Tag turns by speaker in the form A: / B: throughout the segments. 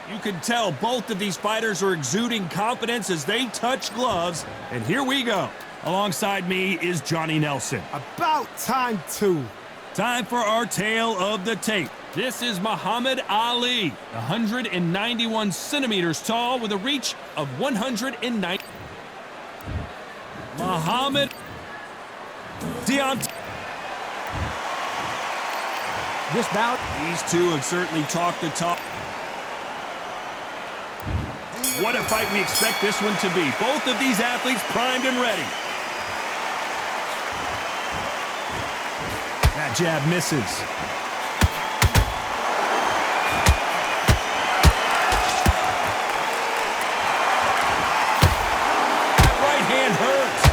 A: You can tell both of these fighters are exuding confidence as they touch gloves. And here we go. Alongside me is Johnny Nelson.
B: About time, too.
A: Time for our tale of the tape. This is Muhammad Ali, 191 centimeters tall with a reach of 190. Muhammad Deontay. This bout, these two have certainly talked the talk. What a fight we expect this one to be. Both of these athletes primed and ready. That jab misses. That right hand hurts.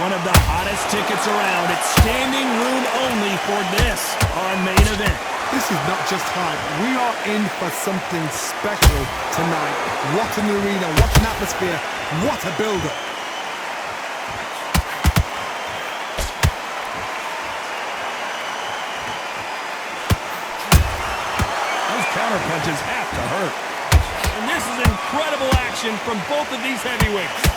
A: One of the hottest tickets around. It's standing room only for this, our main event.
B: This is not just hype. We are in for something special tonight. What an arena, what an atmosphere, what a build-up.
A: Those counter punches have to hurt. And this is incredible action from both of these heavyweights.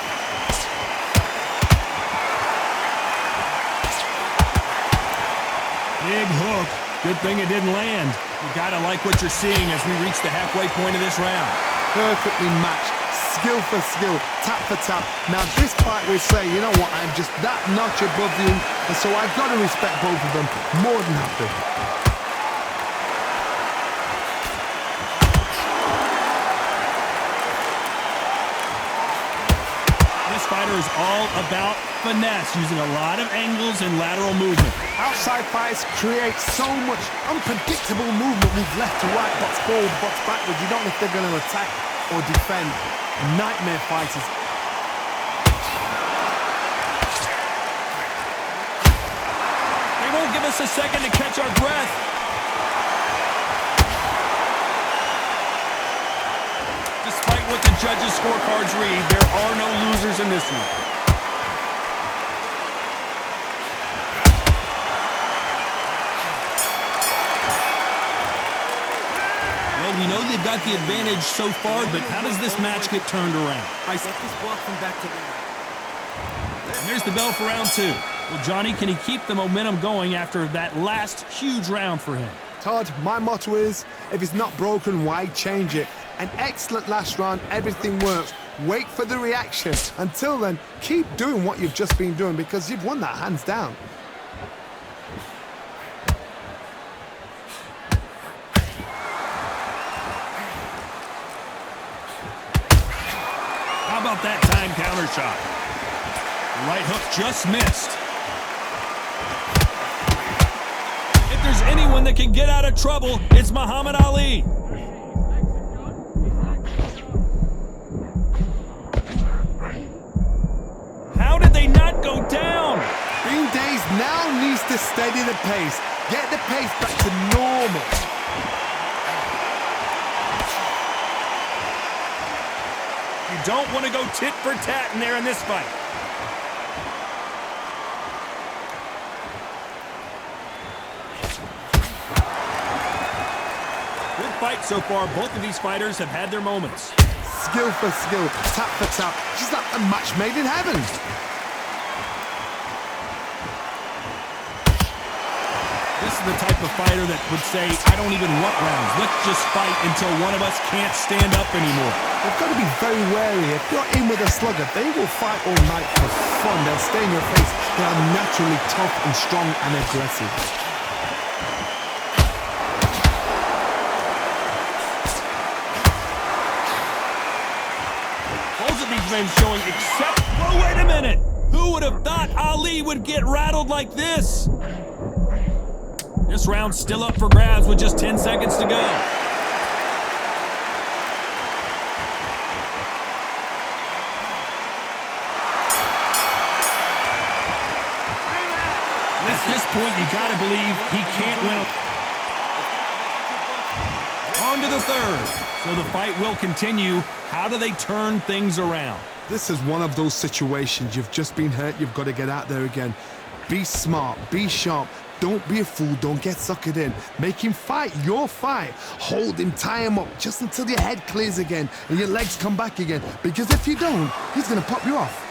A: Big hook. Good thing it didn't land. You gotta like what you're seeing as we reach the halfway point of this round.
B: Perfectly matched, skill for skill, tap for tap. Now this fight we say, you know what, I'm just that notch above you, and so I've got to respect both of them more than happy.
A: This fighter is all about finesse, using a lot of angles and lateral movement.
B: Outside fights create so much unpredictable movement, move left to right, box forward, box backwards. You don't know if they're going to attack or defend. Nightmare fighters.
A: They won't give us a second to catch our breath. Despite what the judges' scorecards read, there are no losers in this one. We know they've got the advantage so far, but how does this match get turned around?
C: I set this boxing back to the...
A: And there's the bell for round two. Well, Johnny, can he keep the momentum going after that last huge round for him?
B: Todd, my motto is, if it's not broken, why change it? An excellent last round, everything works. Wait for the reaction. Until then, keep doing what you've just been doing because you've won that hands down.
A: How about that time counter shot? Right hook just missed. If there's anyone that can get out of trouble, it's Muhammad Ali. How did they not go down?
B: Green Days now needs to steady the pace. Get the pace back to normal.
A: You don't want to go tit for tat in there in this fight. Good fight so far. Both of these fighters have had their moments.
B: Skill for skill, tap for tap. She's like a match made in heaven.
A: This is the type of fighter that would say, I don't even want rounds. Let's just fight until one of us can't stand up anymore.
B: They've got to be very wary. If you're in with a slugger, they will fight all night for fun. They'll stay in your face. They are naturally tough and strong and aggressive.
A: Both of these men showing except... Oh, wait a minute! Who would have thought Ali would get rattled like this? This round's still up for grabs with just 10 seconds to go. At this point, you gotta believe he can't win. On to the third. So the fight will continue. How do they turn things around?
B: This is one of those situations. You've just been hurt. You've got to get out there again. Be smart. Be sharp. Don't be a fool, don't get suckered in. Make him fight your fight. Hold him, tie him up, just until your head clears again and your legs come back again. Because if you don't, he's gonna pop you off.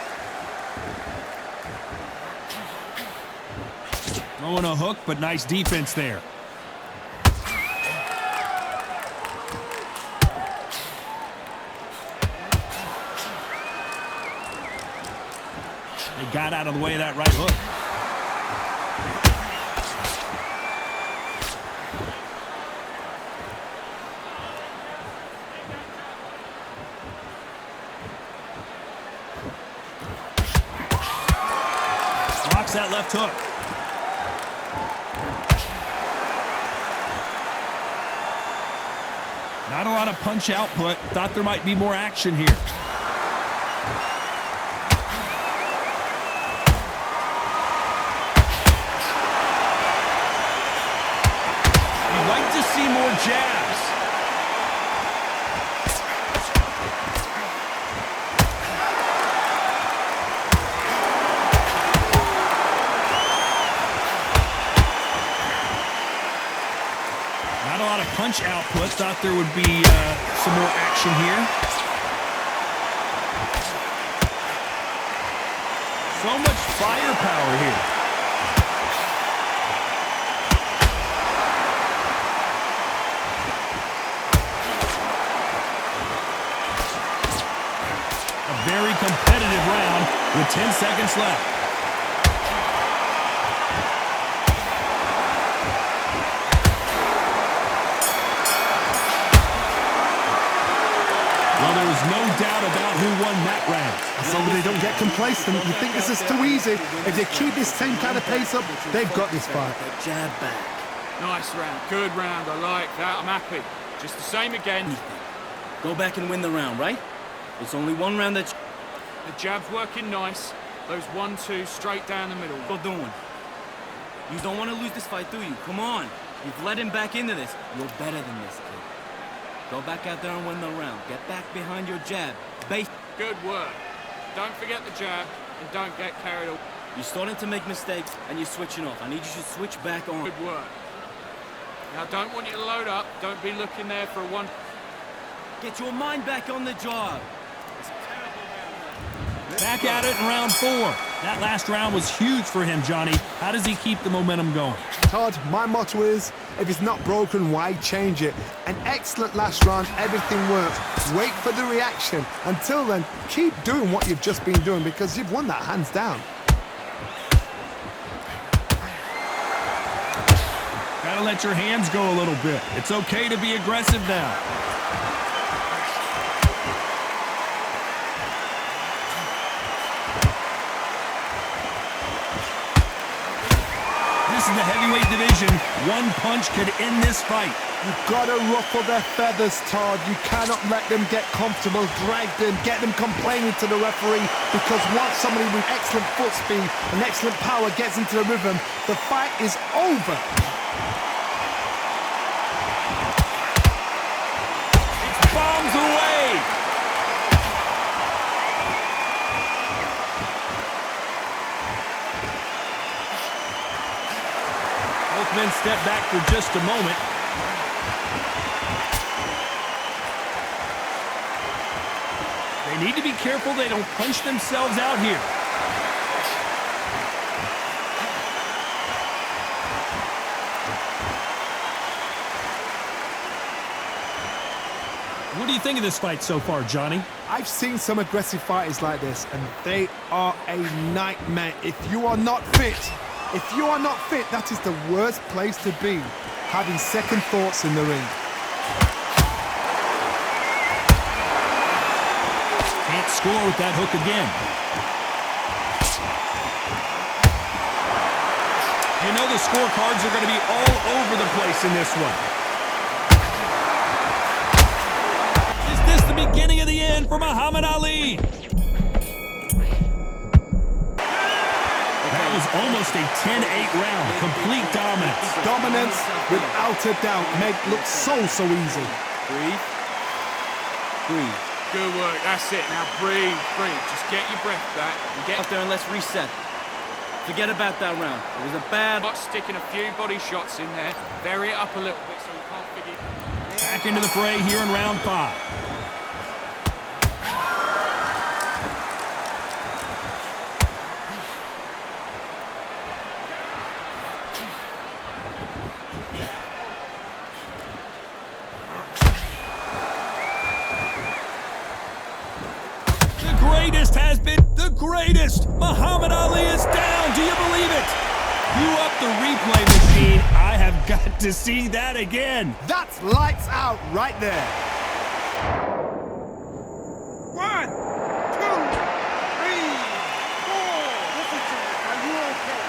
A: Throwing a hook, but nice defense there. They got out of the way of that right hook. Blocks that left hook. Not a lot of punch output. Thought there might be more action here. You'd like to see more jabs. Not a lot of punch output. Thought there would be some more action here. So much firepower here. A very competitive round with 10 seconds left. Well, there was no doubt about who won that round.
B: Somebody don't get complacent. You think this is too easy. If they keep this same kind of pace up, they've got this fight.
C: That jab back.
D: Nice round, good round, I like that, I'm happy. Just the same again.
C: Go back and win the round, right? It's only one round that
D: The jab's working nice. Those 1-2 straight down the middle.
C: you're doing. You don't want to lose this fight, do you? Come on. You've led him back into this. You're better than this, kid. Go back out there and win the round. Get back behind your jab. Base.
D: Good work. Don't forget the jab and don't get carried away.
C: You're starting to make mistakes and you're switching off. I need you to switch back on.
D: Good work. Now don't want you to load up. Don't be looking there for a one.
C: Get your mind back on the job.
A: Back at it in round 4. That last round was huge for him, Johnny. How does he keep the momentum going?
B: Todd, my motto is, if it's not broken, why change it? An excellent last round, everything works. Wait for the reaction. Until then, keep doing what you've just been doing because you've won that hands down.
A: Gotta let your hands go a little bit. It's okay to be aggressive now. This is the heavyweight division. One punch could end this fight.
B: You've got to ruffle their feathers, Todd. You cannot let them get comfortable, drag them, get them complaining to the referee, because once somebody with excellent foot speed and excellent power gets into the rhythm, the fight is over.
A: It's bombs away. Both men step back for just a moment. They need to be careful they don't punch themselves out here. What do you think of this fight so far, Johnny?
B: I've seen some aggressive fighters like this, and they are a nightmare. If you are not fit, that is the worst place to be, having second thoughts in the ring.
A: Can't score with that hook again. You know the scorecards are going to be all over the place in this one. Is this the beginning of the end for Muhammad Ali? That was almost a 10-8 round. Complete dominance.
B: Dominance, without a doubt, made look so easy.
C: Breathe. Breathe.
D: Good work, that's it. Now breathe, breathe. Just get your breath back and get
C: Out there and let's reset. Forget about that round. It was a bad...
D: But sticking a few body shots in there, vary it up a little bit so we can't forget.
A: Back into the fray here in round 5. Has been the greatest. Muhammad Ali is down. Do you believe it? You up the replay machine. I have got to see that again.
B: That's lights out right there.
E: 1, 2, 3, 4. Listen to me. Are you okay?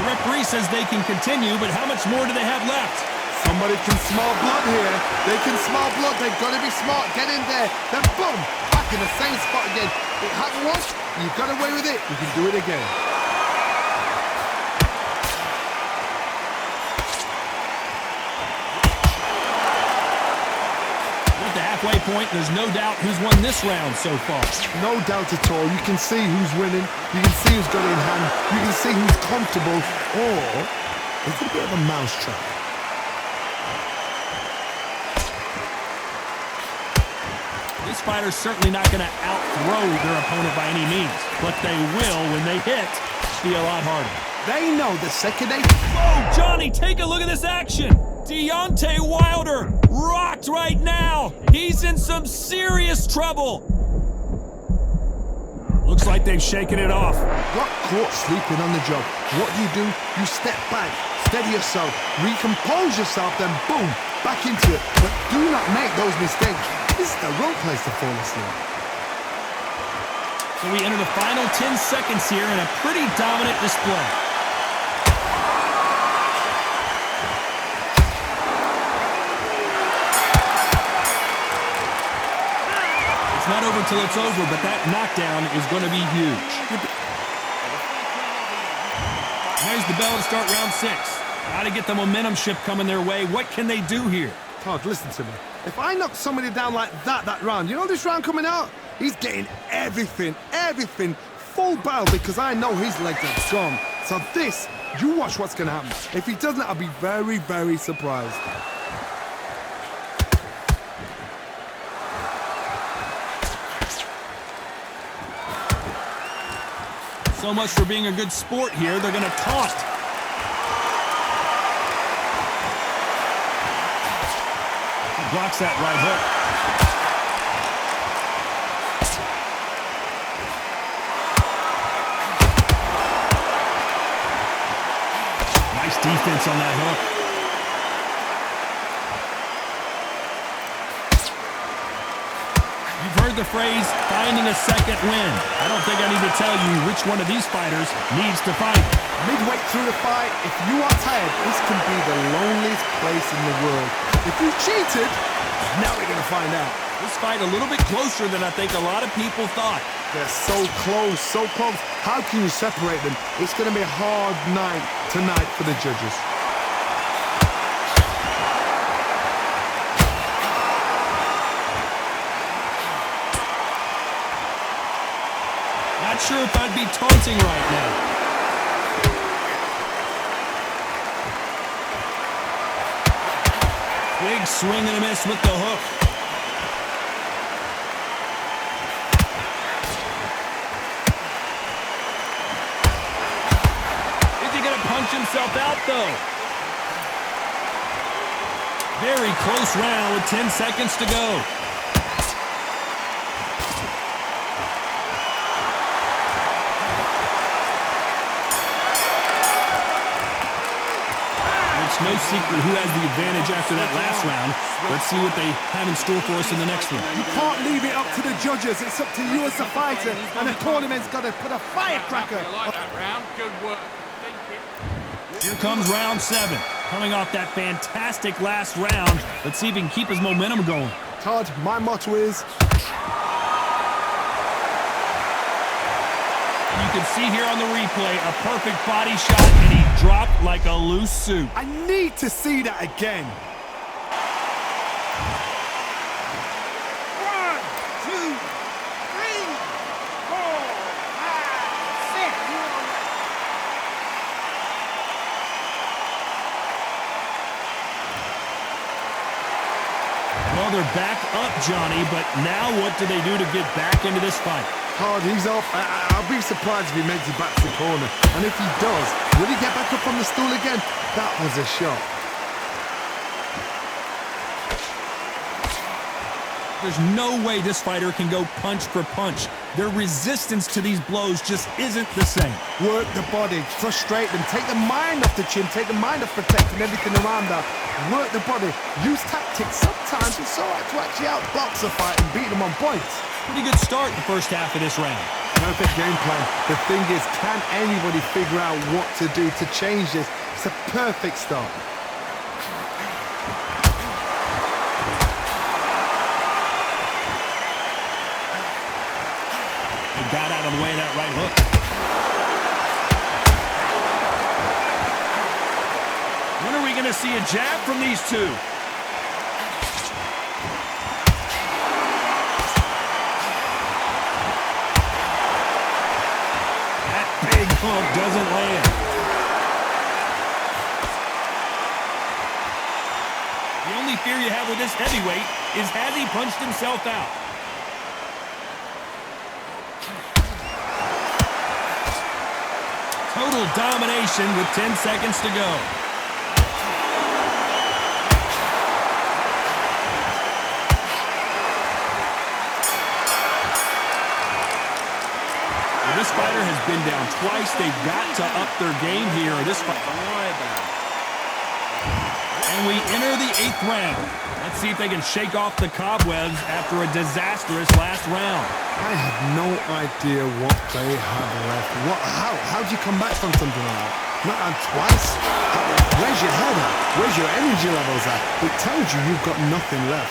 A: The referee says they can continue, but how much more do they have left?
B: Somebody can smell blood here. They can smell blood. They've got to be smart. Get in there. Then boom, back in the same spot again. It happened once. You got away with it. You can do it again.
A: At the halfway point, there's no doubt who's won this round so far.
B: No doubt at all. You can see who's winning. You can see who's got it in hand. You can see who's comfortable. Or it's a bit of a mousetrap.
A: This fighter's certainly not going to out-throw their opponent by any means, but they will, when they hit, be a lot harder.
B: They know the second they...
A: Whoa, Johnny, take a look at this action. Deontay Wilder rocked right now. He's in some serious trouble. Looks like they've shaken it off.
B: Got caught sleeping on the job. What do? You step back, steady yourself, recompose yourself, then boom, back into it. But do not make those mistakes. This is the wrong place to fall asleep.
A: So we enter the final 10 seconds here in a pretty dominant display. It's not over till it's over, but that knockdown is going to be huge. There's the bell to start round 6. Got to get the momentum shift coming their way. What can they do here?
B: Todd, listen to me. If I knock somebody down like that round, you know this round coming out? He's getting everything, full battle because I know his legs are gone. So this, you watch what's going to happen. If he doesn't, I'll be very, very surprised.
A: So much for being a good sport here. They're going to taunt. Blocks that right hook. Nice defense on that hook. You've heard the phrase, finding a second win. I don't think I need to tell you which one of these fighters needs to fight.
B: Midway through the fight, if you are tired, this can be the loneliest place in the world. If you cheated, now we're going to find out.
A: This fight a little bit closer than I think a lot of people thought.
B: They're so close, so close. How can you separate them? It's going to be a hard night tonight for the judges.
A: Not sure if I'd be taunting right now. Big swing and a miss with the hook. Is he going to punch himself out, though? Very close round with 10 seconds to go. No secret who has the advantage after that last round. Let's see what they have in store for us in the next one.
B: You can't leave it up to the judges. It's up to you as a fighter, and the tournament's got to put a firecracker.
D: I like that round. Good work. Thank you.
A: Here comes round 7. Coming off that fantastic last round. Let's see if he can keep his momentum going.
B: Todd, my motto is...
A: You can see here on the replay a perfect body shot, and he dropped like a loose suit.
B: I need to see that again.
E: 1,
A: Well, they're back up, Johnny, but now what do they do to get back into this fight?
B: Hard, he's off. I'll be surprised if he makes it back to the corner. And if he does, will he get back up on the stool again? That was a shot.
A: There's no way this fighter can go punch for punch. Their resistance to these blows just isn't the same.
B: Work the body, frustrate them, take the mind off the chin, take the mind off protecting everything around that. Work the body, use tactics. Sometimes it's all right to actually outbox a fight and beat them on points.
A: Pretty good start in the first half of this round.
B: Perfect game plan. The thing is, can anybody figure out what to do to change this? It's a perfect start.
A: He got out of the way of that right hook. When are we going to see a jab from these two? That big hook doesn't land. The only fear you have with this heavyweight is has he punched himself out? Total domination with 10 seconds to go. Well, this fighter has been down twice. They've got to up their game here. This fight.
C: Don't worry about it.
A: And we enter the 8th round. Let's see if they can shake off the cobwebs after a disastrous last round.
B: I have no idea what they have left. How do you come back from something like that? Not on twice? Where's your head at? Where's your energy levels at? It tells you you've got nothing left.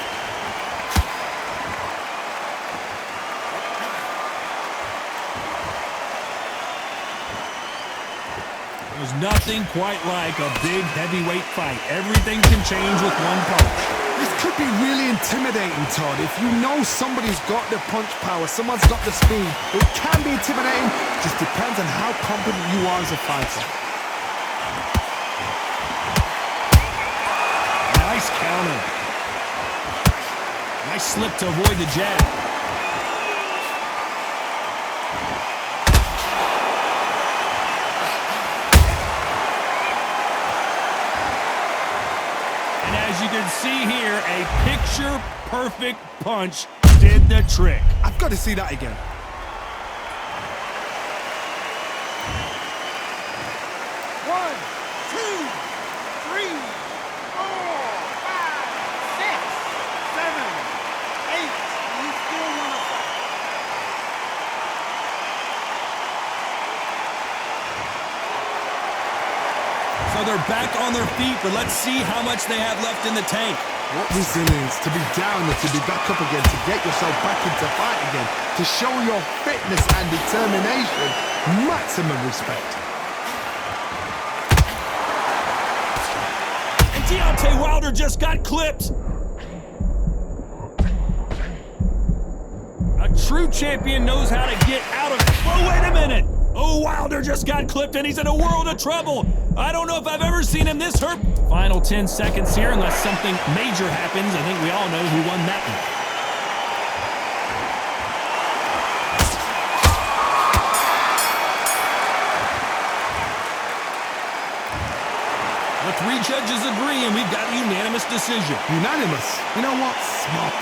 A: There's nothing quite like a big heavyweight fight. Everything can change with one punch.
B: This could be really intimidating, Todd. If you know somebody's got the punch power, someone's got the speed, it can be intimidating. Just depends on how confident you are as a fighter.
A: Nice counter. Nice slip to avoid the jab. And as you can see here, a picture-perfect punch did the trick.
B: I've got to see that again.
E: One, two, three, four, five, six, seven, eight. You still want to fight?
A: So they're back on their feet, but let's see how much they have left in the tank.
B: What resilience to be down and to be back up again, to get yourself back into fight again, to show your fitness and determination. Maximum respect.
A: And Deontay Wilder just got clipped. A true champion knows how to get out of... Oh, wait a minute. Oh, Wilder just got clipped and he's in a world of trouble. I don't know if I've ever seen him this hurt. Final 10 seconds here, unless something major happens. I think we all know who won that one. The 3 judges agree, and we've got a unanimous decision.
B: Unanimous. You know what? Smart.